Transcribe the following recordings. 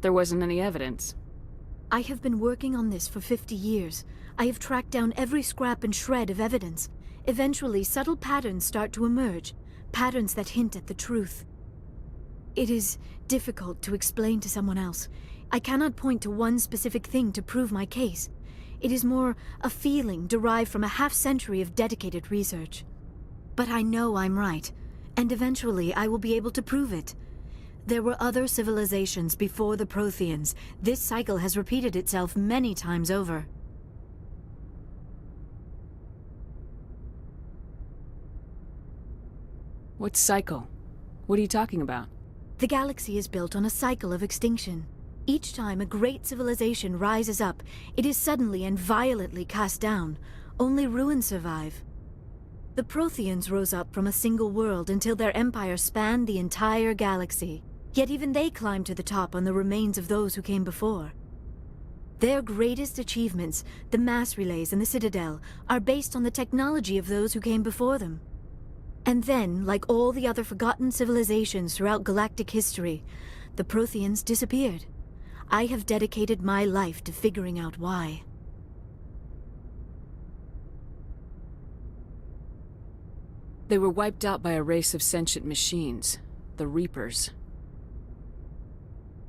There wasn't any evidence. I have been working on this for 50 years. I have tracked down every scrap and shred of evidence. Eventually, subtle patterns start to emerge, patterns that hint at the truth. It is difficult to explain to someone else. I cannot point to one specific thing to prove my case. It is more a feeling derived from a half-century of dedicated research. But I know I'm right, and eventually I will be able to prove it. There were other civilizations before the Protheans. This cycle has repeated itself many times over. What cycle? What are you talking about? The galaxy is built on a cycle of extinction. Each time a great civilization rises up, it is suddenly and violently cast down. Only ruins survive. The Protheans rose up from a single world until their empire spanned the entire galaxy. Yet even they climbed to the top on the remains of those who came before. Their greatest achievements, the mass relays and the Citadel, are based on the technology of those who came before them. And then, like all the other forgotten civilizations throughout galactic history, the Protheans disappeared. I have dedicated my life to figuring out why. They were wiped out by a race of sentient machines, the Reapers.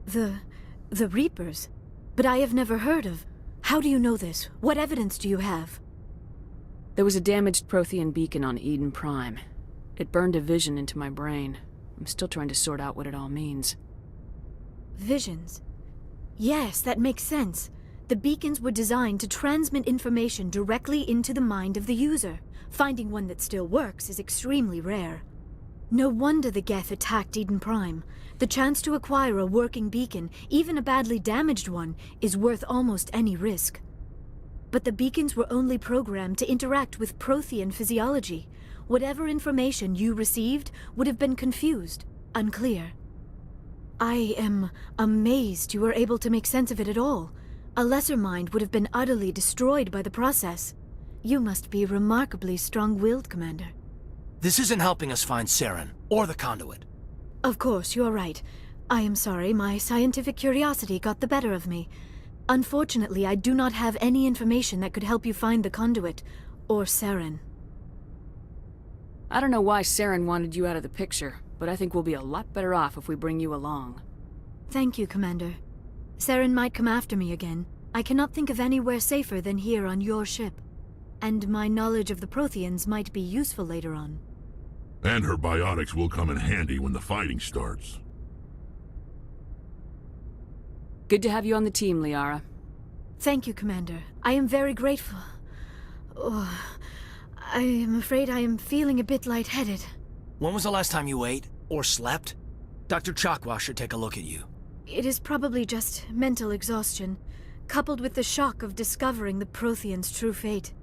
The Reapers? But I have never heard of. How do you know this? What evidence do you have? There was a damaged Prothean beacon on Eden Prime. It burned a vision into my brain. I'm still trying to sort out what it all means. Visions? Yes, that makes sense. The beacons were designed to transmit information directly into the mind of the user. Finding one that still works is extremely rare. No wonder the Geth attacked Eden Prime. The chance to acquire a working beacon, even a badly damaged one, is worth almost any risk. But the beacons were only programmed to interact with Prothean physiology. Whatever information you received would have been confused, unclear. I am amazed you were able to make sense of it at all. A lesser mind would have been utterly destroyed by the process. You must be remarkably strong-willed, Commander. This isn't helping us find Saren, or the conduit. Of course, you're right. I am sorry, my scientific curiosity got the better of me. Unfortunately, I do not have any information that could help you find the conduit, or Saren. I don't know why Saren wanted you out of the picture, but I think we'll be a lot better off if we bring you along. Thank you, Commander. Saren might come after me again. I cannot think of anywhere safer than here on your ship. And my knowledge of the Protheans might be useful later on. And her biotics will come in handy when the fighting starts. Good to have you on the team, Liara. Thank you, Commander. I am very grateful. Oh, I am afraid I am feeling a bit lightheaded. When was the last time you ate, or slept? Dr. Chakwa should take a look at you. It is probably just mental exhaustion, coupled with the shock of discovering the Protheans' true fate.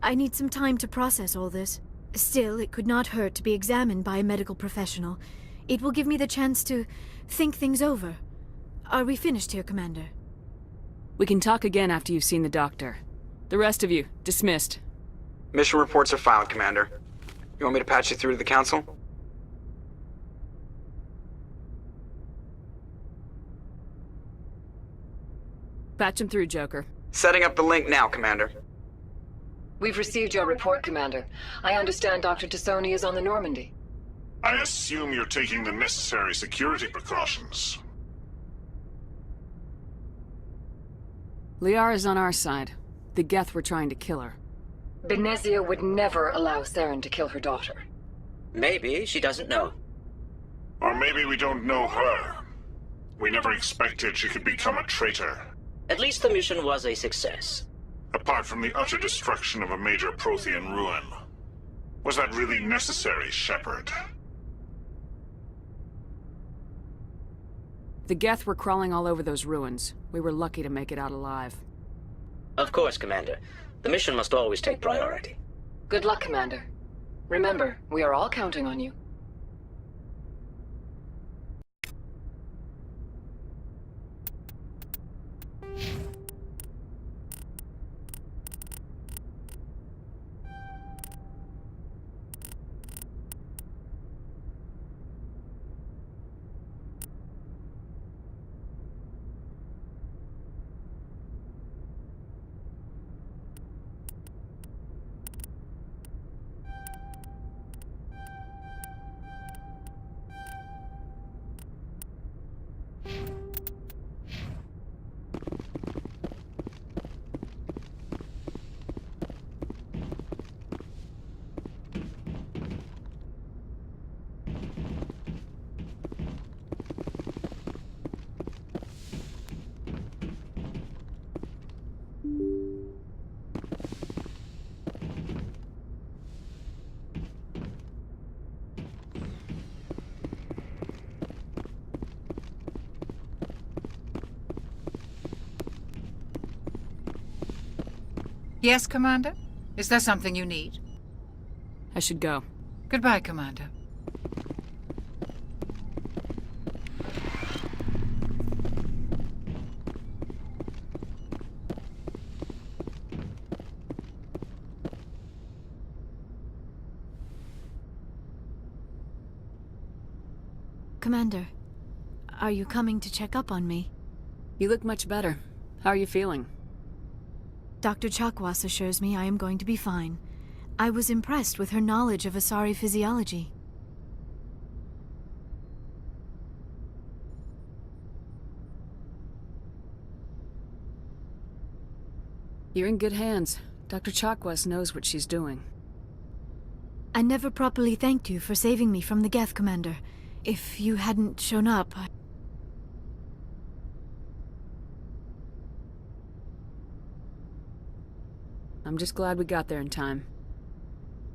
I need some time to process all this. Still, it could not hurt to be examined by a medical professional. It will give me the chance to think things over. Are we finished here, Commander? We can talk again after you've seen the doctor. The rest of you, dismissed. Mission reports are filed, Commander. You want me to patch you through to the Council? Patch him through, Joker. Setting up the link now, Commander. We've received your report, Commander. I understand Dr. Tassoni is on the Normandy. I assume you're taking the necessary security precautions. Liara's on our side. The Geth were trying to kill her. Benezia would never allow Saren to kill her daughter. Maybe she doesn't know. Or maybe we don't know her. We never expected she could become a traitor. At least the mission was a success. Apart from the utter destruction of a major Prothean ruin. Was that really necessary, Shepard? The Geth were crawling all over those ruins. We were lucky to make it out alive. Of course, Commander. The mission must always take priority. Good luck, Commander. Remember, we are all counting on you. Yes, Commander? Is there something you need? I should go. Goodbye, Commander. Commander, are you coming to check up on me? You look much better. How are you feeling? Dr. Chakwas assures me I am going to be fine. I was impressed with her knowledge of Asari physiology. You're in good hands. Dr. Chakwas knows what she's doing. I never properly thanked you for saving me from the Geth, Commander. If you hadn't shown up, I'm just glad we got there in time.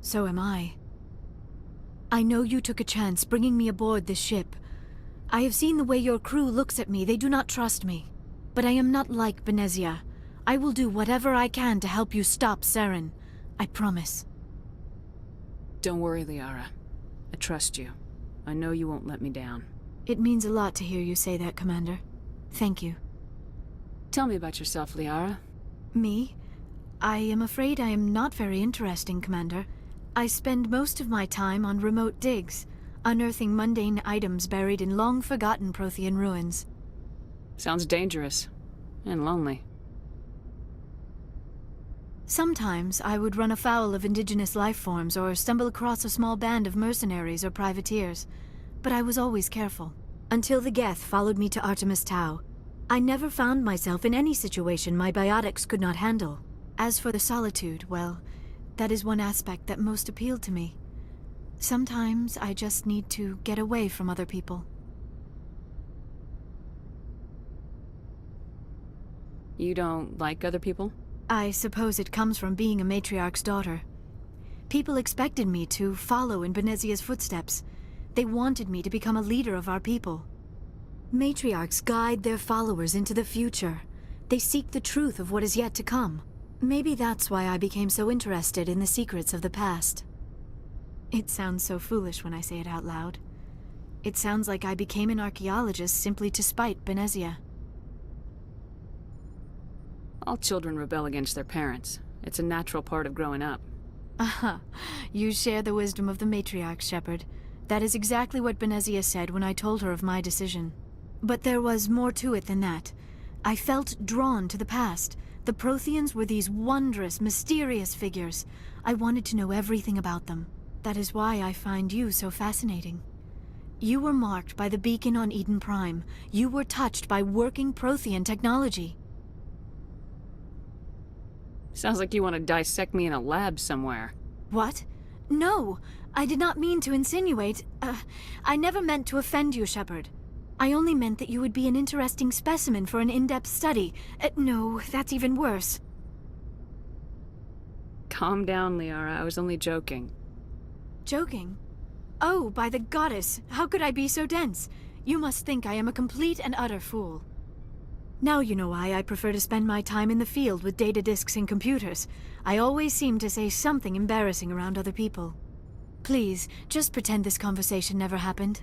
So am I. I know you took a chance bringing me aboard this ship. I have seen the way your crew looks at me. They do not trust me. But I am not like Benezia. I will do whatever I can to help you stop Saren. I promise. Don't worry, Liara. I trust you. I know you won't let me down. It means a lot to hear you say that, Commander. Thank you. Tell me about yourself, Liara. Me? I am afraid I am not very interesting, Commander. I spend most of my time on remote digs, unearthing mundane items buried in long-forgotten Prothean ruins. Sounds dangerous. And lonely. Sometimes I would run afoul of indigenous life forms or stumble across a small band of mercenaries or privateers, but I was always careful. Until the Geth followed me to Artemis Tau, I never found myself in any situation my biotics could not handle. As for the solitude, well, that is one aspect that most appealed to me. Sometimes I just need to get away from other people. You don't like other people? I suppose it comes from being a matriarch's daughter. People expected me to follow in Benezia's footsteps. They wanted me to become a leader of our people. Matriarchs guide their followers into the future. They seek the truth of what is yet to come. Maybe that's why I became so interested in the secrets of the past. It sounds so foolish when I say it out loud. It sounds like I became an archaeologist simply to spite Benezia. All children rebel against their parents. It's a natural part of growing up. Aha, you share the wisdom of the matriarch, Shepard. That is exactly what Benezia said when I told her of my decision. But there was more to it than that. I felt drawn to the past. The Protheans were these wondrous, mysterious figures. I wanted to know everything about them. That is why I find you so fascinating. You were marked by the beacon on Eden Prime. You were touched by working Prothean technology. Sounds like you want to dissect me in a lab somewhere. What? No! I did not mean to insinuate. I never meant to offend you, Shepard. I only meant that you would be an interesting specimen for an in-depth study. No, that's even worse. Calm down, Liara. I was only joking. Joking? Oh, by the goddess, how could I be so dense? You must think I am a complete and utter fool. Now you know why I prefer to spend my time in the field with data disks and computers. I always seem to say something embarrassing around other people. Please, just pretend this conversation never happened.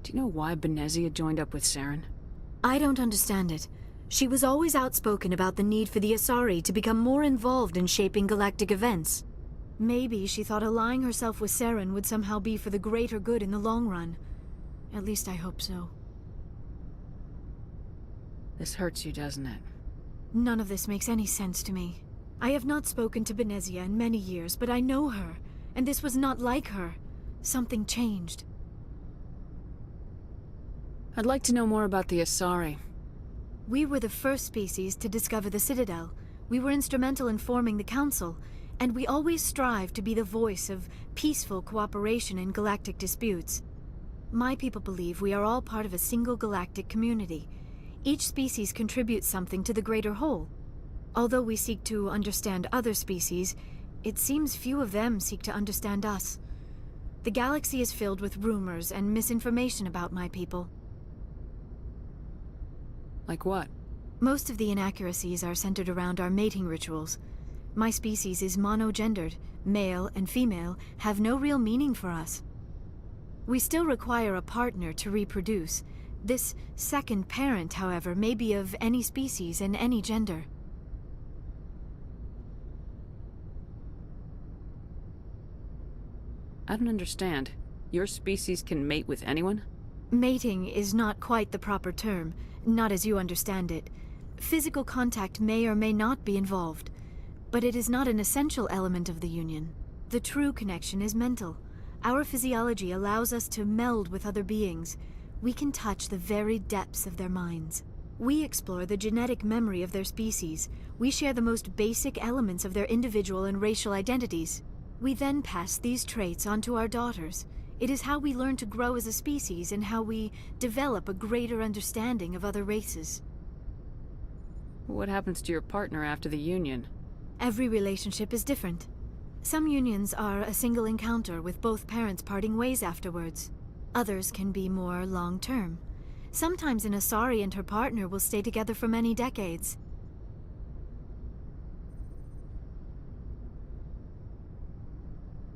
Do you know why Benezia joined up with Saren? I don't understand it. She was always outspoken about the need for the Asari to become more involved in shaping galactic events. Maybe she thought allying herself with Saren would somehow be for the greater good in the long run. At least I hope so. This hurts you, doesn't it? None of this makes any sense to me. I have not spoken to Benezia in many years, but I know her, and this was not like her. Something changed. I'd like to know more about the Asari. We were the first species to discover the Citadel. We were instrumental in forming the Council, and we always strive to be the voice of peaceful cooperation in galactic disputes. My people believe we are all part of a single galactic community. Each species contributes something to the greater whole. Although we seek to understand other species, it seems few of them seek to understand us. The galaxy is filled with rumors and misinformation about my people. Like what? Most of the inaccuracies are centered around our mating rituals. My species is monogendered. Male and female have no real meaning for us. We still require a partner to reproduce. This second parent, however, may be of any species and any gender. I don't understand. Your species can mate with anyone? Mating is not quite the proper term, not as you understand it. Physical contact may or may not be involved, but it is not an essential element of the union. The true connection is mental. Our physiology allows us to meld with other beings. We can touch the very depths of their minds. We explore the genetic memory of their species. We share the most basic elements of their individual and racial identities. We then pass these traits on to our daughters. It is how we learn to grow as a species and how we develop a greater understanding of other races. What happens to your partner after the union? Every relationship is different. Some unions are a single encounter with both parents parting ways afterwards. Others can be more long-term. Sometimes an Asari and her partner will stay together for many decades.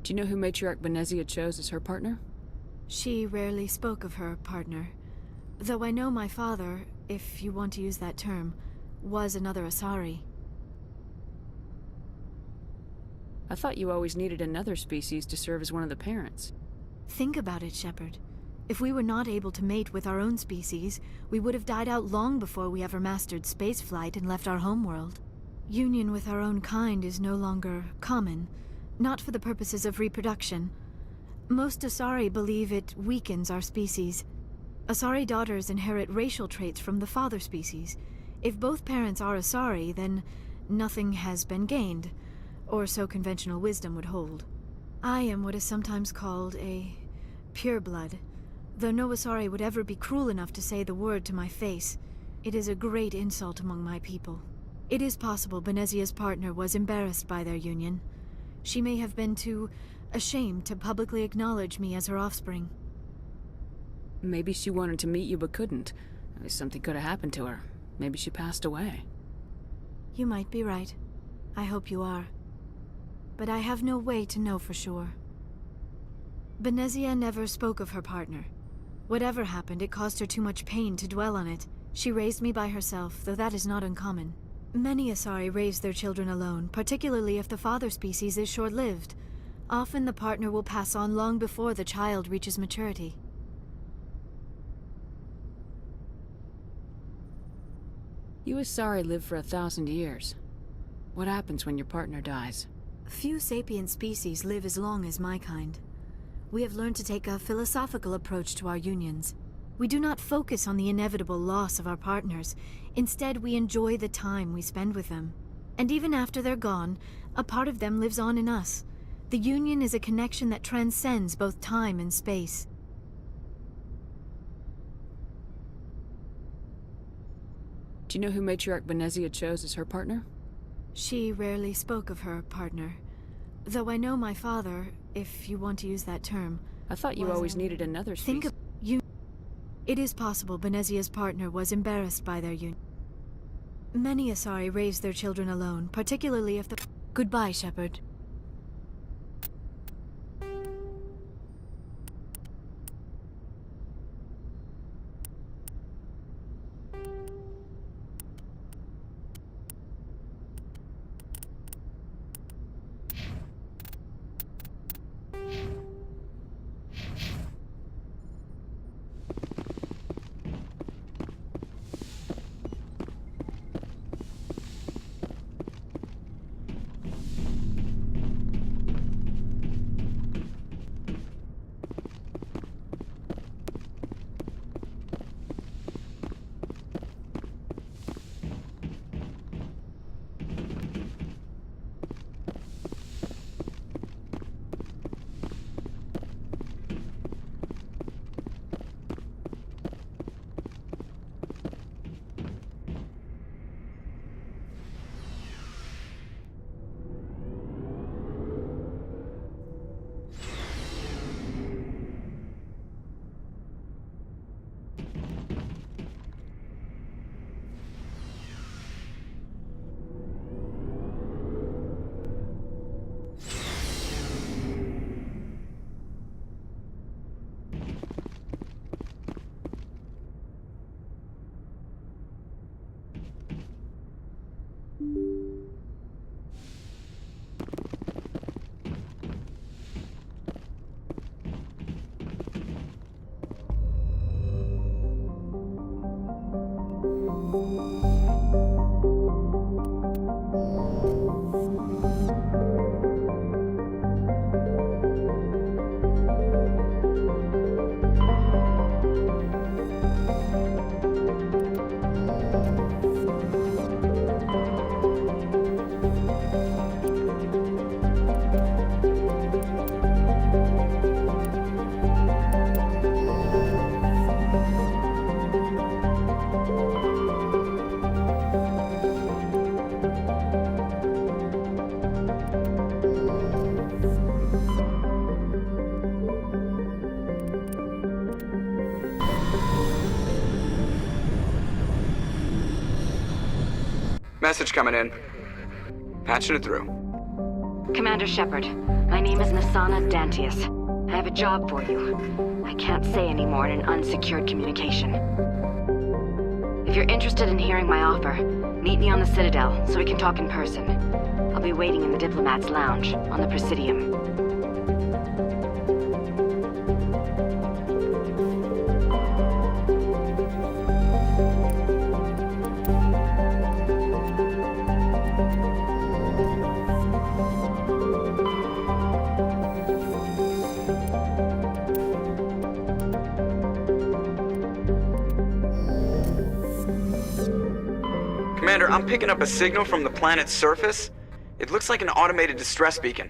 Do you know who Matriarch Benezia chose as her partner? She rarely spoke of her partner. Though I know my father, if you want to use that term, was another Asari. I thought you always needed another species to serve as one of the parents. Think about it, Shepard. If we were not able to mate with our own species, we would have died out long before we ever mastered spaceflight and left our homeworld. Union with our own kind is no longer common, not for the purposes of reproduction. Most Asari believe it weakens our species. Asari daughters inherit racial traits from the father species. If both parents are Asari, then nothing has been gained, or so conventional wisdom would hold. I am what is sometimes called a pureblood, though no Asari would ever be cruel enough to say the word to my face. It is a great insult among my people. It is possible Benezia's partner was embarrassed by their union. She may have been too ashamed to publicly acknowledge me as her offspring. Maybe she wanted to meet you but couldn't. Something could have happened to her. Maybe she passed away. You might be right. I hope you are. But I have no way to know for sure. Benezia never spoke of her partner. Whatever happened, it caused her too much pain to dwell on it. She raised me by herself, though that is not uncommon. Many Asari raise their children alone, particularly if the father species is short-lived. Often the partner will pass on long before the child reaches maturity. You Asari live for 1,000 years. What happens when your partner dies? Few sapient species live as long as my kind. We have learned to take a philosophical approach to our unions. We do not focus on the inevitable loss of our partners. Instead, we enjoy the time we spend with them. And even after they're gone, a part of them lives on in us. The union is a connection that transcends both time and space. Do you know who Matriarch Benezia chose as her partner? She rarely spoke of her partner. Though I know my father, if you want to use that term. I thought you always needed another species. Think of you. It is possible Benezia's partner was embarrassed by their union. Many Asari raise their children alone, particularly if the... Goodbye, Shepard. message coming in. Patching it through. Commander Shepard, my name is Nasana Dantius. I have a job for you. I can't say any more in an unsecured communication. If you're interested in hearing my offer, meet me on the Citadel so we can talk in person. I'll be waiting in the Diplomat's Lounge on the Presidium. Commander, I'm picking up a signal from the planet's surface. It looks like an automated distress beacon.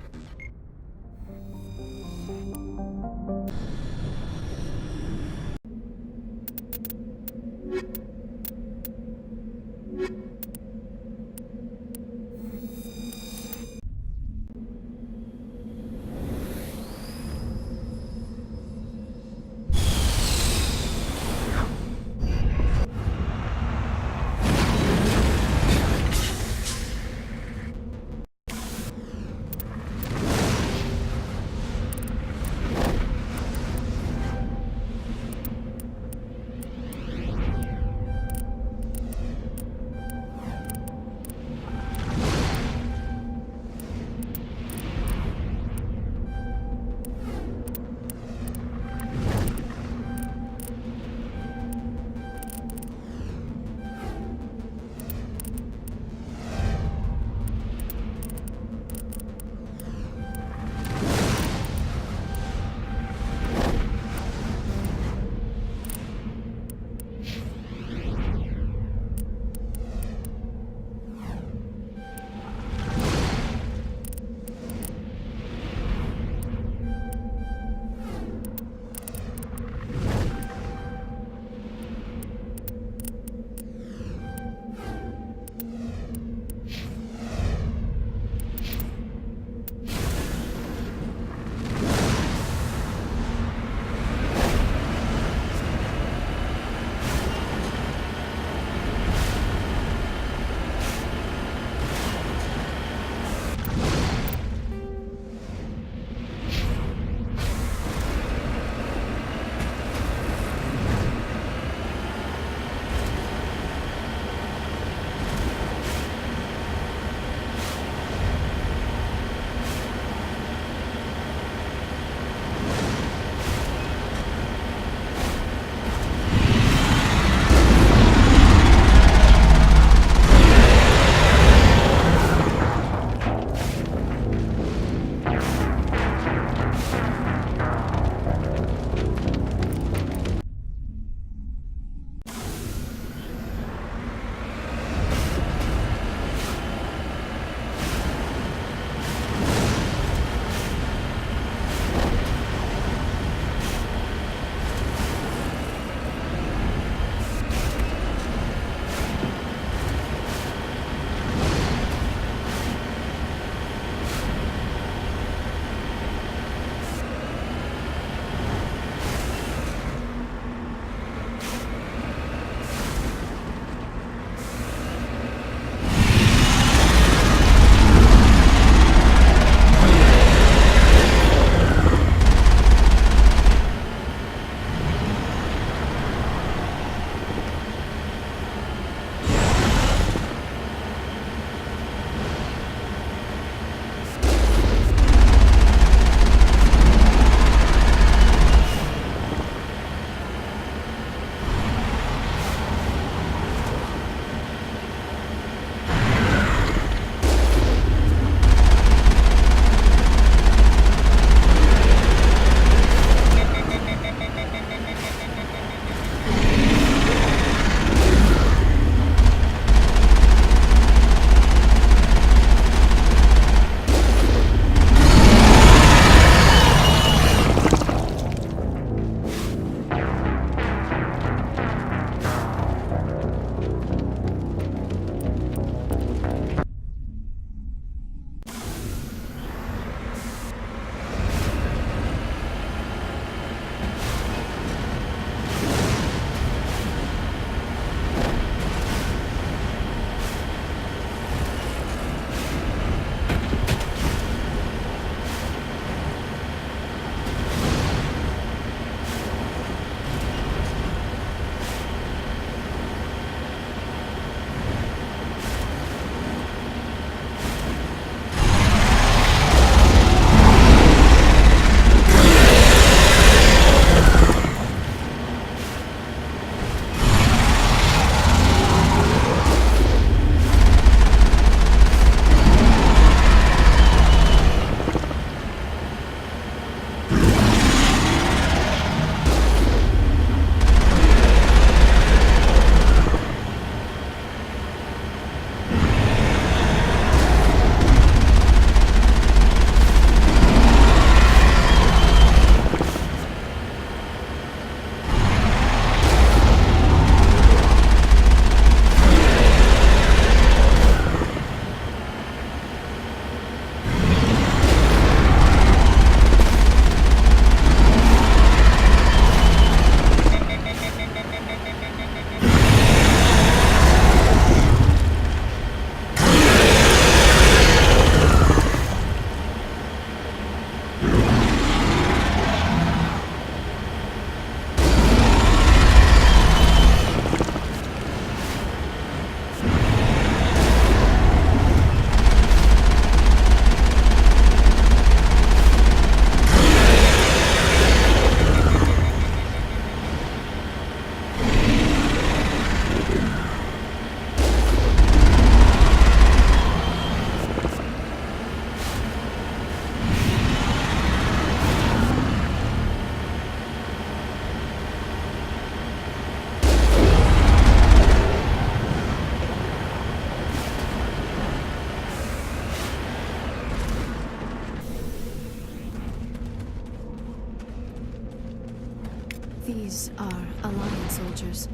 These are Alliance soldiers.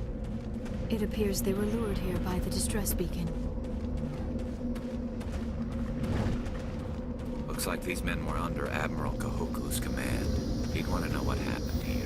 It appears they were lured here by the distress beacon. Looks like these men were under Admiral Kahoku's command. He'd want to know what happened here.